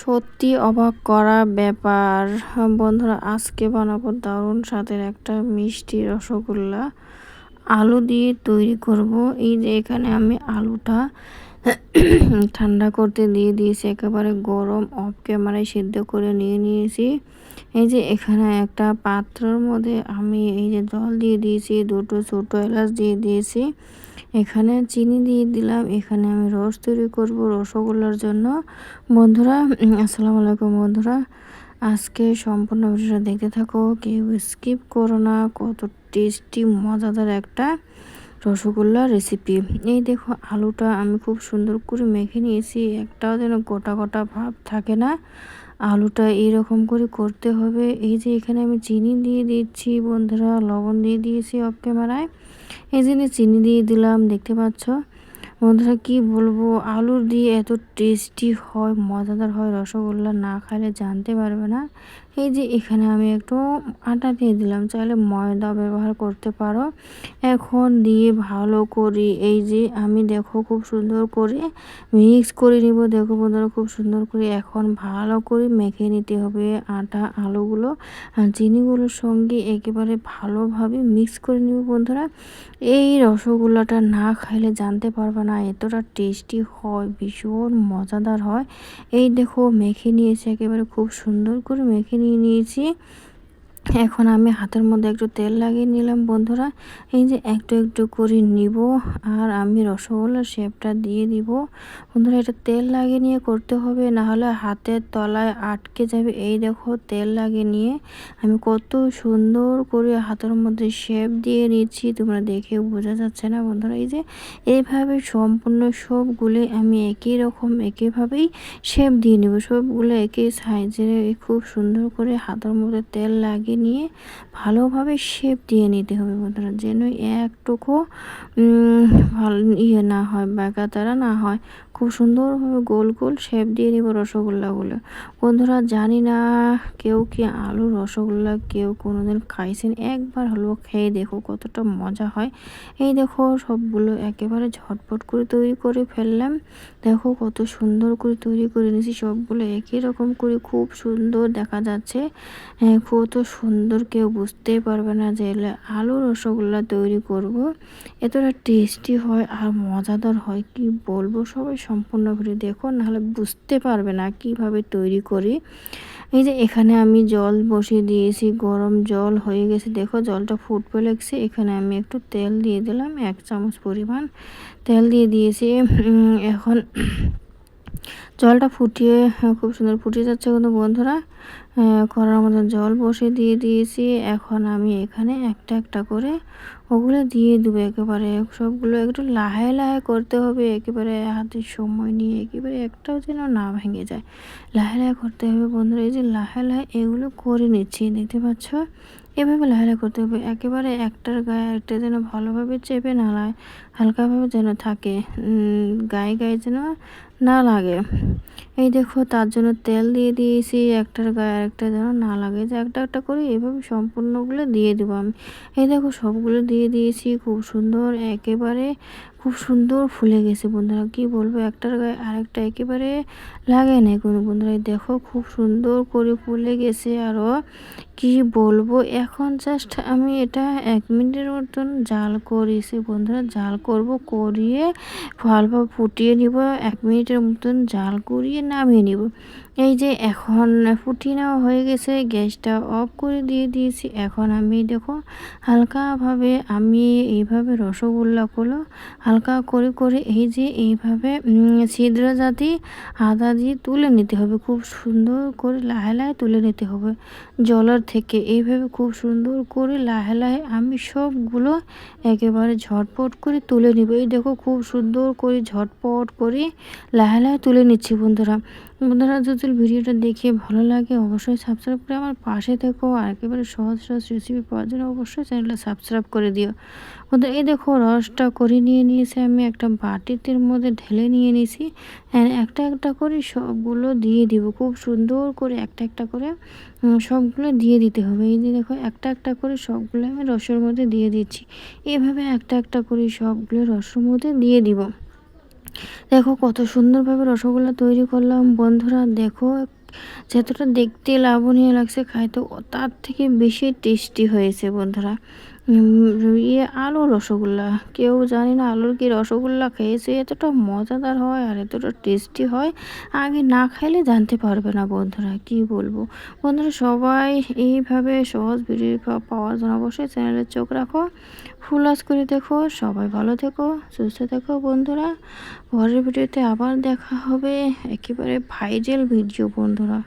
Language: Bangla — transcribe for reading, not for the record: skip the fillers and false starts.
সত্যি অবাক করা ব্যাপার। বন্ধুরা, আজকে বানাবো দারুণ স্বাদের একটা মিষ্টি রসগোল্লা। আলু দিয়ে তৈরি করব। এই যে এখানে আমি আলুটা ঠান্ডা করতে দিয়ে দিয়েছি, একেবারে গরম অফ ক্যামেরায় সিদ্ধ করে নিয়ে নিয়েছি। এই যে এখানে একটা পাত্রের মধ্যে আমি এই যে জল দিয়ে দিয়েছি, দুটো ছোটো এলাচ দিয়ে দিয়েছি, এখানে চিনি দিয়ে দিলাম। এখানে আমি রস তৈরি করব রসগোল্লার জন্য। বন্ধুরা, আসসালামু আলাইকুম। বন্ধুরা, আজকে সম্পূর্ণ ভিডিওটা দেখতে থাকো, কেউ স্কিপ করো না। কত টেস্টি মজাদার একটা রসগোল্লা রেসিপি। এই দেখো, আলুটা আমি খুব সুন্দর করে মেখে নিয়েছি, একটাও যেন গোটা গোটা ভাব থাকে না। আলুটা এইরকম করে করতে হবে। এই যে এখানে আমি চিনি দিয়ে দিচ্ছি বন্ধুরা, লবণ দিয়ে দিয়েছি অফ ক্যামেরায়। এই জন্য চিনি দিয়ে দিলাম, দেখতে পাচ্ছ বন্ধুরা। কি বলবো, আলুর দিয়ে এত টেস্টি হয়, মজাদার হয় রসগোল্লা, না খাইলে জানতে পারবে না। এই যে এখানে আমি একটু আটা দিয়ে দিলাম, চাইলে ময়দা ব্যবহার করতে পারো। এখন দিয়ে ভালো করে এই যে আমি দেখো খুব সুন্দর করে মিক্স করে নিব। দেখো বন্ধুরা, খুব সুন্দর করে এখন ভালো করে মেখে নিতে হবে আটা আলুগুলো আর চিনিগুলোর সঙ্গে একেবারে ভালোভাবে মিক্স করে নিব বন্ধুরা। এই রসগোল্লাটা না খাইলে জানতে পারবে না এতটা টেস্টি হয়, ভীষণ মজাদার হয়। এই দেখো মেখে নিয়েছি, একেবারে খুব সুন্দর করে মেখে নিয়েছি। এখন আমি হাতের মধ্যে একটু তেল লাগিয়ে নিলাম বন্ধুরা। এই যে একটু একটু করে নিব আর আমি রসগোল্লার শেপটা দিয়ে দিব বন্ধুরা। এটা তেল লাগিয়ে নিয়ে করতে হবে, না হলে হাতের তলায় আটকে যাবে। এই দেখো তেল লাগিয়ে নিয়ে আমি কত সুন্দর করে হাতের মধ্যে শেপ দিয়ে নিচ্ছি, তোমরা দেখে বোঝা যাচ্ছে না বন্ধুরা। এই যে এইভাবে সম্পূর্ণ সবগুলো আমি একই রকম একইভাবেই শেপ দিয়ে নেব, সবগুলো একই সাইজে খুব সুন্দর করে হাতের মধ্যে তেল লাগিয়ে নিয়ে ভালোভাবে শেপ দিয়ে নিতে হবে বন্ধুরা, যেন একটুকু ভালো না হয়, বাঁকা তারা না হয়। খুব সুন্দরভাবে গোল গোল শেপ দিয়ে নিব রসগোল্লাগুলো বন্ধুরা। জানি না কেউ কি আলু রসগোল্লা কেউ কোনোদিন খাইছেন, একবার হলেও খেয়ে দেখো কতটা মজা হয়। এই দেখো সবগুলো একেবারে ঝটপট করে তৈরি করে ফেললাম। দেখো কত সুন্দর করে তৈরি করে নিয়েছি, সবগুলো একই রকম করে খুব সুন্দর দেখা যাচ্ছে। কত সুন্দর, কেউ বুঝতেই পারবে না যে আলু রসগোল্লা তৈরি করব। এতটা টেস্টি হয় আর মজাদার হয়, কি বলবো। সবাই সম্পূর্ণ করে দেখো, নাহলে বুঝতে পারবে না কিভাবে তৈরি করি। এই যে এখানে আমি জল বসিয়ে দিয়েছি, গরম জল হয়ে গেছে। দেখো জলটা ফুটতে লাগছে, এখানে আমি একটু তেল দিয়ে দিলাম, 1 চামচ পরিমাণ তেল দিয়ে দিয়েছি। এখন জলটা ফুটিয়ে খুব সুন্দর ফুটে যাচ্ছে কিন্তু বন্ধুরা। কড়ার মধ্যে জল বসিয়ে দিয়ে দিয়েছি। এখন আমি এখানে একটা একটা করে ওগুলো দিয়ে দেবো, একেবারে সবগুলো একটু লাহে লাহে করতে হবে, একেবারে হাতে সময় নিয়ে, একেবারে একটাও যেন না ভেঙে যায়, লাহে লাহে করতে হবে বন্ধুরা। এই যে লাহে লাহে এগুলো করে নিচ্ছি, দেখতে পাচ্ছ। এভাবে লাহে লাহে করতে হবে, একেবারে একটার গায়ে একটা যেন ভালোভাবে চেপে না লাগে, হালকাভাবে যেন থাকে, গায়ে গায়ে যেন না লাগে। এই দেখো তার জন্য তেল দিয়ে দিয়েছি, একটার গায়ে আরেকটা যেন না লাগে, যে একটা একটা করে এভাবে সম্পূর্ণগুলো দিয়ে দেবো আমি। এই দেখো সবগুলো দিয়ে দিয়েছি, খুব সুন্দর, একেবারে খুব সুন্দর ফুলে গেছে বন্ধুরা। কি বলবো, একটার গায়ে আরেকটা একেবারে লাগে না কোনো বন্ধুরা। দেখো খুব সুন্দর করে ফুলে গেছে আরও, কি বলবো। এখন জাস্ট আমি এটা 1 মিনিটের মতন জাল করেছি বন্ধুরা, জাল করব, করিয়ে ভালোভাবে ফুটিয়ে নিব। 1 মিনিটের মতন জাল করিয়ে নামিয়ে নিব। এই যে এখন ফুটিয়ে নেওয়া হয়ে গেছে, গ্যাসটা অফ করে দিয়ে দিয়েছি। এখন আমি দেখো হালকাভাবে আমি এইভাবে রসগোল্লাগুলো হালকা করে করে এই যে এইভাবে ছিদ্র জাতি আদা দিয়ে তুলে নিতে হবে, খুব সুন্দর করে লাহে লাহে তুলে নিতে হবে জলের থেকে। এইভাবে খুব সুন্দর করে লাহে লাহে আমি সবগুলো একেবারে ঝটপট করে তুলে নিব। এই দেখো খুব সুন্দর করে ঝটপট করে লাহে লাহে তুলে নিচ্ছি বন্ধুরা। বন্ধুরা, যদি ভিডিওটা দেখে ভালো লাগে অবশ্যই সাবস্ক্রাইব করে আমার পাশে থেকো, আর একেবারে সহজ সহজ রেসিপি পাওয়ার জন্য অবশ্যই চ্যানেলটা সাবস্ক্রাইব করে দিও বন্ধুরা। এই দেখো রসটা করে নিয়েছি, আমি একটা বাটিতে মধ্যে ঢেলে নিয়ে নিয়েছি। একটা একটা করে সবগুলো দিয়ে দিব, খুব সুন্দর করে একটা একটা করে সবগুলো দিয়ে দিতে হবে। এই যে দেখো একটা একটা করে সবগুলো আমি রসের মধ্যে দিয়ে দিচ্ছি, এভাবে একটা একটা করে সবগুলো রসের মধ্যে দিয়ে দিব। দেখো কত সুন্দরভাবে রসগোল্লা তৈরি করলাম বন্ধুরা। দেখো যতটা দেখতে লাবণীয় লাগছে, খাইতে তার থেকে বেশি টেস্টি হয়েছে বন্ধুরা। আলুর রসগোল্লা, কেউ জানি না আলুর কি রসগোল্লা খেয়েছে এতটা মজাদার হয় আর এতটা টেস্টি হয়, আগে না খাইলে জানতে পারবে না বন্ধুরা। কি বলবো বন্ধুরা, সবাই এইভাবে সহজ ভিডিও পাওয়ার জন্য অবশ্যই চ্যানেলে চোখ রাখো, ফুল আজ করে দেখো। সবাই ভালো থেকো, সুস্থ থেকো বন্ধুরা। পরের ভিডিওতে আবার দেখা হবে, একেবারে ভাইরাল ভিডিও বন্ধুরা।